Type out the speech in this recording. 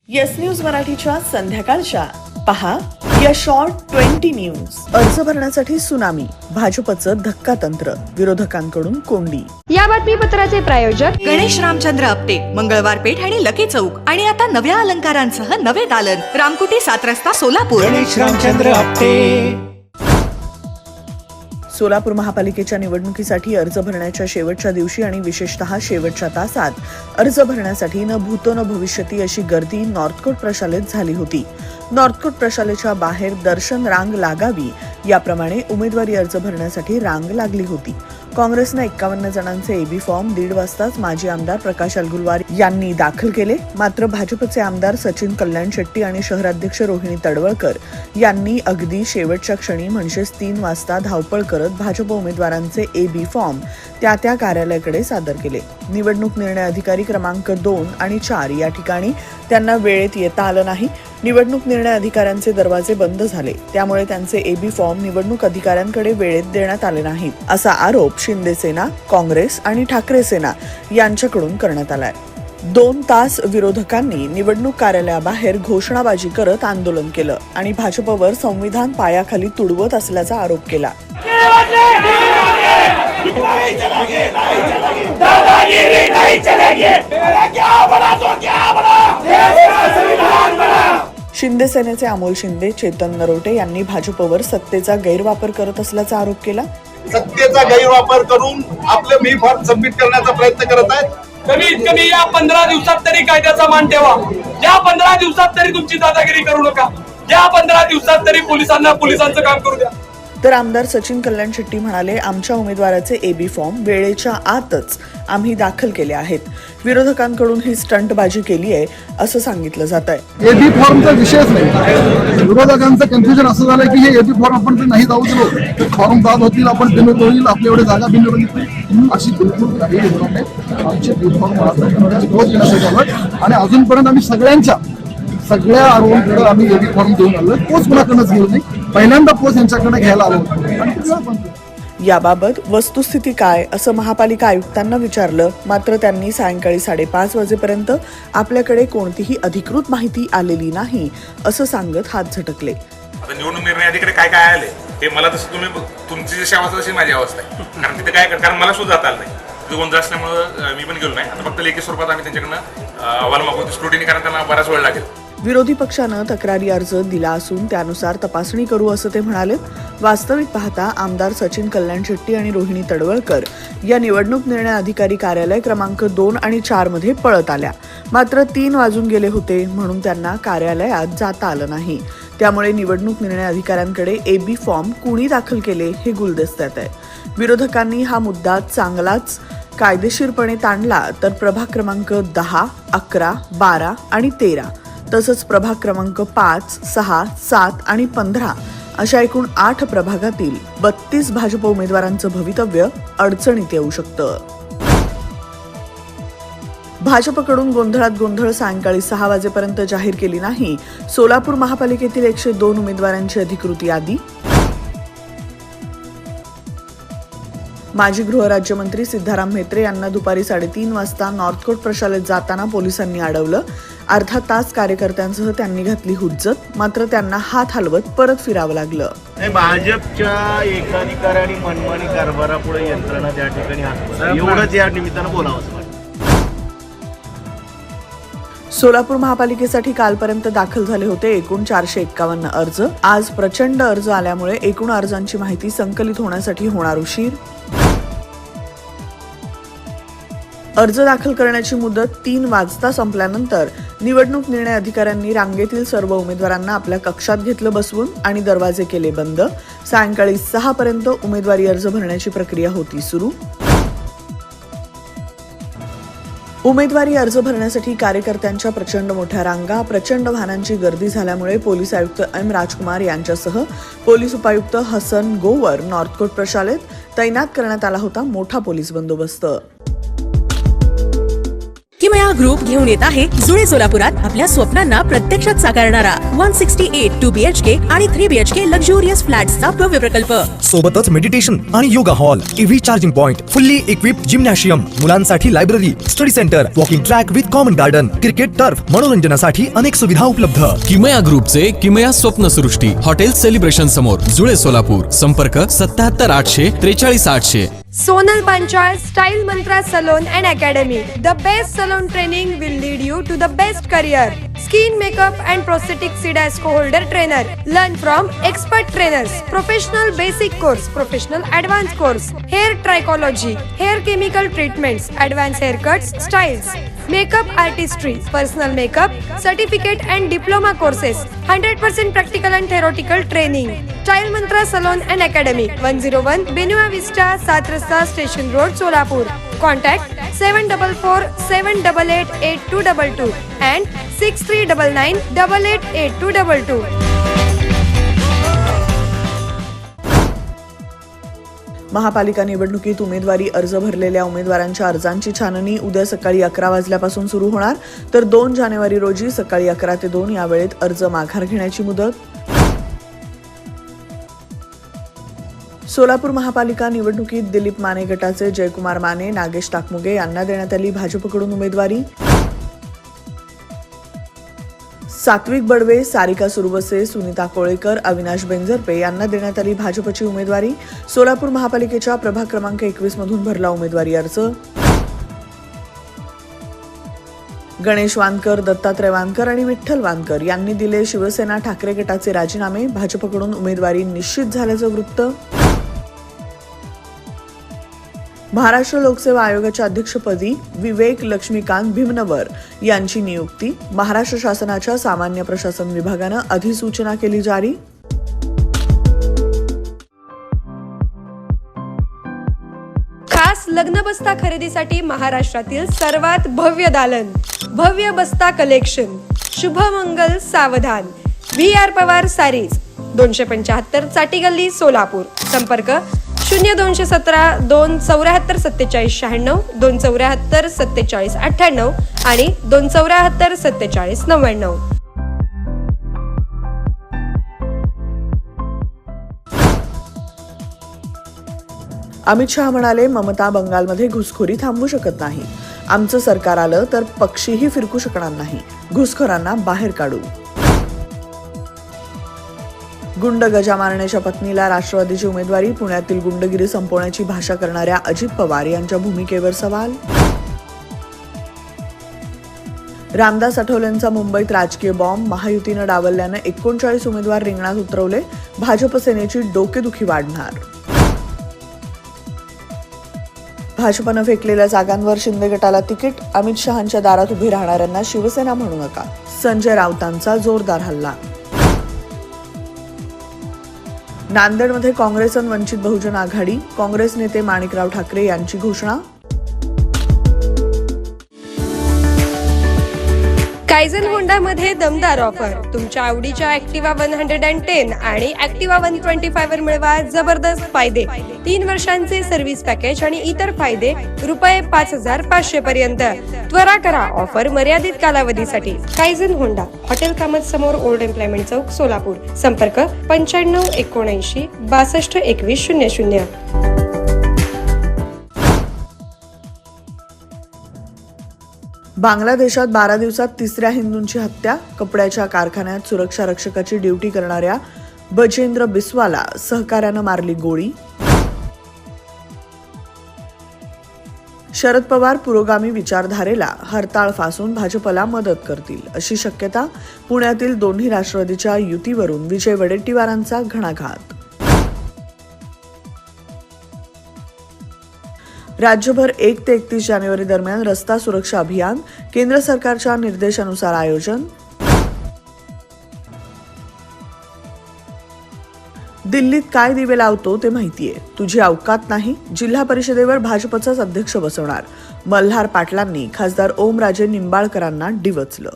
Yes news मराठीच्या संध्याकाळच्या पहा या शॉर्ट 20 न्यूज. अर्ज भरण्यासाठी सुनामी, भाजपचं धक्कातंत्र, विरोधकांकडून कोंडी. या बातमीपत्राचे प्रायोजक गणेश रामचंद्र आपटे, मंगळवार पेठ आणि लकी चौक. आणि आता नव्या अलंकारांसह नवे दालन, रामकुटी 7 रस्ता सोलापूर. गणेश रामचंद्र आपटे. सोलापूर महापालिकेच्या निवडणुकीसाठी अर्ज भरण्याच्या शेवटच्या दिवशी आणि विशेषतः शेवटच्या तासात अर्ज भरण्यासाठी न भूतो न भविष्यती अशी गर्दी नॉर्थकोट प्रशालेत झाली होती. नॉर्थकोट प्रशालेच्या बाहेर दर्शन रांग लागावी याप्रमाणे उमेदवारी अर्ज भरण्यासाठी रांग लागली होती. काँग्रेसनं 51 जणांचे एबी फॉर्म 1:30 वाजताच माजी आमदार प्रकाश अलगुलवार यांनी दाखल केले. मात्र भाजपचे आमदार सचिन कल्याण शेट्टी आणि शहराध्यक्ष रोहिणी तडवळकर यांनी अगदी शेवटच्या क्षणी म्हणजेच 3 वाजता धावपळ करत भाजप उमेदवारांचे एबी फॉर्म त्या कार्यालयाकडे सादर केले. निवडणूक निर्णय अधिकारी क्रमांक 2 आणि 4 या ठिकाणी त्यांना वेळेत येता आलं नाही. निवडणूक निर्णय अधिकाऱ्यांचे दरवाजे बंद झाले, त्यामुळे त्यांचे एबी फॉर्म निवडणूक अधिकाऱ्यांकडे वेळेत देण्यात आले नाहीत, असा आरोप शिंदे सेना, काँग्रेस आणि ठाकरे सेना यांच्याकडून करण्यात आलाय. 2 तास विरोधकांनी निवडणूक कार्यालयाबाहेर घोषणाबाजी करत आंदोलन केलं आणि भाजपवर संविधान पायाखाली तुडवत असल्याचा आरोप केला. शिंदे सेनेचे अमोल शिंदे, चेतन नरोटे यांनी भाजपवर सत्तेचा गैरवापर करत असल्याचा आरोप केला. सत्तेचा गैरवापर करून आपले मी फॉर्म सबमिट करण्याचा प्रयत्न करत आहेत. कमीत कमी या 15 दिवसात तरी कायद्याचा मान ठेवा. या 15 दिवसात तरी तुमची दादागिरी करू नका. या 15 दिवसात तरी पोलिसांचं काम करू द्या. तर आमदार सचिन कल्याण शेट्टी म्हणाले, आमच्या उमेदवाराचे एबी फॉर्म वेळेच्या आतच आम्ही दाखल केले आहेत. विरोधकांकडून ही स्टंटबाजी केली आहे असं सांगितलं जात आहे. एबी फॉर्मचा विषयच नाही. विरोधकांचं कन्फ्युजन असं झालंय की हे एबी फॉर्म आपण जर नाही जाऊ दिलो तर फॉर्म बाद होतील, आपण बिनविरोध होईल, आपल्या एवढे जागा बिनविरोध होईल, अशी बिलकुल काही होणार नाही. आमचे बी फॉर्म पोच घेण्यासाठी आलो आणि अजूनपर्यंत आम्ही सगळ्या आरोग्यांकडे आम्ही एबी फॉर्म देऊन आलो. पोच कोणाकडूनच घेऊ नाही, पहिल्यांदा पोच यांच्याकडे घ्यायला आलो. याबाबत वस्तुस्थिती काय असं महापालिका आयुक्तांना विचारलं, मात्र त्यांनी सायंकाळी 5:30 वाजेपर्यंत आपल्याकडे कोणतीही अधिकृत माहिती आलेली नाही असं सांगत हात झटकले. आता निवडणूक निर्णय अधिकारी काय आले हे मला तसं तुमची जशी अवस्था तशी माझी अवस्था आहे. कारण तिथे काय कारण मला सुद्धा जाता आलं नाही. तिथे गोंधळ असल्यामुळे मी पण गेलो नाही. आता फक्त लेखी स्वरूपात आम्ही त्यांच्याकडनं अहवाल मागवतो. स्क्रुटिनी कारण त्यांना बराच वेळ लागेल. विरोधी पक्षानं तक्रारी अर्ज दिला असून त्यानुसार तपासणी करू असं ते म्हणाले. वास्तविक पाहता आमदार सचिन कल्याण शेट्टी आणि रोहिणी तडवळकर या निवडणूक निर्णय अधिकारी कार्यालय क्रमांक 2 आणि 4 मध्ये पळत आल्या. मात्र 3 वाजून गेले होते म्हणून त्यांना कार्यालयात जाता आलं नाही. त्यामुळे निवडणूक निर्णय अधिकाऱ्यांकडे एबी फॉर्म कुणी दाखल केले हे गुलदस्त्यात आहे. विरोधकांनी हा मुद्दा चांगलाच कायदेशीरपणे ताणला तर प्रभाग क्रमांक 10, 11, 12 आणि 13 तसंच प्रभाग क्रमांक 5, 6, 7 आणि 15 अशा एकूण 8 प्रभागातील 32 भाजप उमेदवारांचं भवितव्य अडचणीत येऊ शकतं. भाजपकडून गोंधळात गोंधळ सायंकाळी 6 वाजेपर्यंत जाहीर केली नाही. सोलापूर महापालिकेतील 102 उमेदवारांची अधिकृत यादी. माजी गृहराज्यमंत्री सिद्धाराम म्हेत्रे यांना दुपारी 3:30 वाजता नॉर्थकोट प्रशालेत जाताना पोलिसांनी अडवलं. अर्धा तास कार्यकर्त्यांसह त्यांनी घातली हुज्जत, मात्र त्यांना हात हलवत परत फिरावं लागलं. भाजपच्या एकाधिकार आणि मनमानी कारभारापुढे यंत्रणा त्या ठिकाणी एवढंच या निमित्तानं बोलावं. सोलापूर महापालिकेसाठी कालपर्यंत दाखल झाले होते एकूण 451 अर्ज. आज प्रचंड अर्ज आल्यामुळे एकूण अर्जांची माहिती संकलित होण्यासाठी होणार उशीर. अर्ज दाखल करण्याची मुदत 3 वाजता संपल्यानंतर निवडणूक निर्णय अधिकाऱ्यांनी रांगेतील सर्व उमेदवारांना आपल्या कक्षात घेतलं बसवून आणि दरवाजे केले बंद. सायंकाळी 6 पर्यंत उमेदवारी अर्ज भरण्याची प्रक्रिया होती सुरू. उमेदवारी अर्ज भरण्यासाठी कार्यकर्त्यांच्या प्रचंड मोठ्या रांगा, प्रचंड वाहनांची गर्दी झाल्यामुळे पोलीस आयुक्त एम राजकुमार यांच्यासह पोलीस उपायुक्त हसन गोवर नॉर्थकोट प्रशालेत तैनात करण्यात आला होता मोठा पोलीस बंदोबस्त. किमया ग्रुप घेऊन येत आहे जुळे सोलापुरात आपल्या स्वप्नांना प्रत्यक्षात साकारणारा 168 2BHK आणि 3BHK लक्झुरियस फ्लॅट्सचा भव्य प्रकल्प. सोबतच मेडिटेशन आणि yoga hall, EV charging point, fully equipped gymnasium, मुलांसाठी library, study centre, walking track with common garden, cricket turf, मनोरंजनासाठी अनेक सुविधा उपलब्ध. किमया ग्रुपचे किमया स्वप्नसृष्टी हॉटेल सेलिब्रेशन समोर जुळे सोलापूर. संपर्क 77 800 43 800. Sonal Panchal Style Mantra Salon and Academy. The best salon training will lead you to the best career. Skin makeup and prosthetic CDASCO holder trainer. Learn from expert trainers. Professional basic course, professional advanced course. Hair trichology, hair chemical treatments, advanced haircuts, styles. Makeup artistry, personal makeup, certificate and diploma courses. 100% practical and theoretical training. Style Mantra Salon and Academy. 101 Benua Vista, 7 Rasta Station Road, Solapur. Contact 744 788 8222 and 6399 888222. महापालिका निवडणुकीत उमेदवारी अर्ज भरलेल्या उमेदवारांच्या अर्जांची छाननी उद्या सकाळी 11 वाजल्यापासून सुरू होणार, तर 2 जानेवारी रोजी सकाळी 11 ते 2 या वेळेत अर्ज माघार घेण्याची मुदत. सोलापूर महापालिका निवडणुकीत दिलीप माने गटाचे जयकुमार माने, नागेश टाकमुगे यांना देण्यात आली भाजपकडून उमेदवारी. सात्विक बडवे, सारिका सुरवसे, सुनीता कोळेकर, अविनाश बेंजरपे यांना देण्यात आली भाजपची उमेदवारी. सोलापूर महापालिकेच्या प्रभाग क्रमांक 21 मधून भरला उमेदवारी अर्ज. गणेश वानकर, दत्तात्रय वानकर आणि विठ्ठल वानकर यांनी दिले शिवसेना ठाकरे गटाचे राजीनामे, भाजपकडून उमेदवारी निश्चित झाल्याचं वृत्त. महाराष्ट्र लोकसेवा आयोगाच्या अध्यक्षपदी विवेक लक्ष्मीकांत भीमनवर यांची नियुक्ती. महाराष्ट्र शासनाच्या सामान्य प्रशासन विभागानं अधिसूचना केली जारी. खास लग्न बस्ता खरेदीसाठी महाराष्ट्रातील सर्वात भव्य दालन, भव्य बस्ता कलेक्शन, शुभमंगल सावधान, VR पवार सारीज, 275 चाटी गल्ली, सोलापूर. संपर्क 0217 274 47 96, 274 47 98 आणि 274 47 99. अमित शहा म्हणाले, ममता बंगालमध्ये घुसखोरी थांबवू शकत नाही. आमचं सरकार आलं तर पक्षीही फिरकू शकणार नाही. घुसखोरांना बाहेर काढू. गुंड गजा मारण्याच्या पत्नीला राष्ट्रवादीची उमेदवारी. पुण्यातील गुंडगिरी संपवण्याची भाषा करणाऱ्या अजित पवार यांच्या भूमिकेवर सवाल. रामदास आठवलेंचा मुंबईत राजकीय बॉम्ब. महायुतीनं डावलल्यानं 39 उमेदवार रिंगणात उतरवले. भाजप सेनेची डोकेदुखी वाढणार. भाजपनं फेकलेल्या जागांवर शिंदे गटाला तिकीट. अमित शहांच्या दारात उभी राहणाऱ्यांना शिवसेना म्हणू नका. संजय राऊतांचा जोरदार हल्ला. नांदेडमध्ये काँग्रेस आणि वंचित बहुजन आघाडी. काँग्रेस नेते माणिकराव ठाकरे यांची घोषणा. कायझन होंडामध्ये दमदार ऑफर. तुमच्या आवडीच्या ऍक्टिवा 110 आणि ऍक्टिवा 125 वर मिळवा जबरदस्त फायदे. 3 वर्षांचे सर्व्हिस पॅकेज आणि इतर फायदे रुपये 5500 पर्यंत. त्वरा करा, ऑफर मर्यादित कालावधीसाठी. कायझन होंडा, हॉटेल कामत समोर, ओल्ड एम्प्लॉयमेंट चौक, सोलापूर. संपर्क 95 79 62 21 00. बांगलादेशात 12 दिवसात 3ऱ्या हिंदूंची हत्या. कपड्याच्या कारखान्यात सुरक्षा रक्षकाची ड्युटी करणाऱ्या बजेंद्र बिस्वाला सहकाऱ्यानं मारली गोळी. शरद पवार पुरोगामी विचारधारेला हरताळ फासून भाजपला मदत करतील अशी शक्यता. पुण्यातील दोन्ही राष्ट्रवादीच्या युतीवरून विजय वडेट्टीवारांचा घणाघात. राज्यभर 1 ते 31 जानेवारी दरम्यान रस्ता सुरक्षा अभियान. केंद्र सरकारच्या निर्देशानुसार आयोजन. दिल्लीत काय दिवे लावतो ते माहितीये, तुझी अवकात नाही. जिल्हा परिषदेवर भाजपचाच अध्यक्ष बसवणार. मल्हार पाटलांनी खासदार ओमराजे निंबाळकरांना डिवचलं.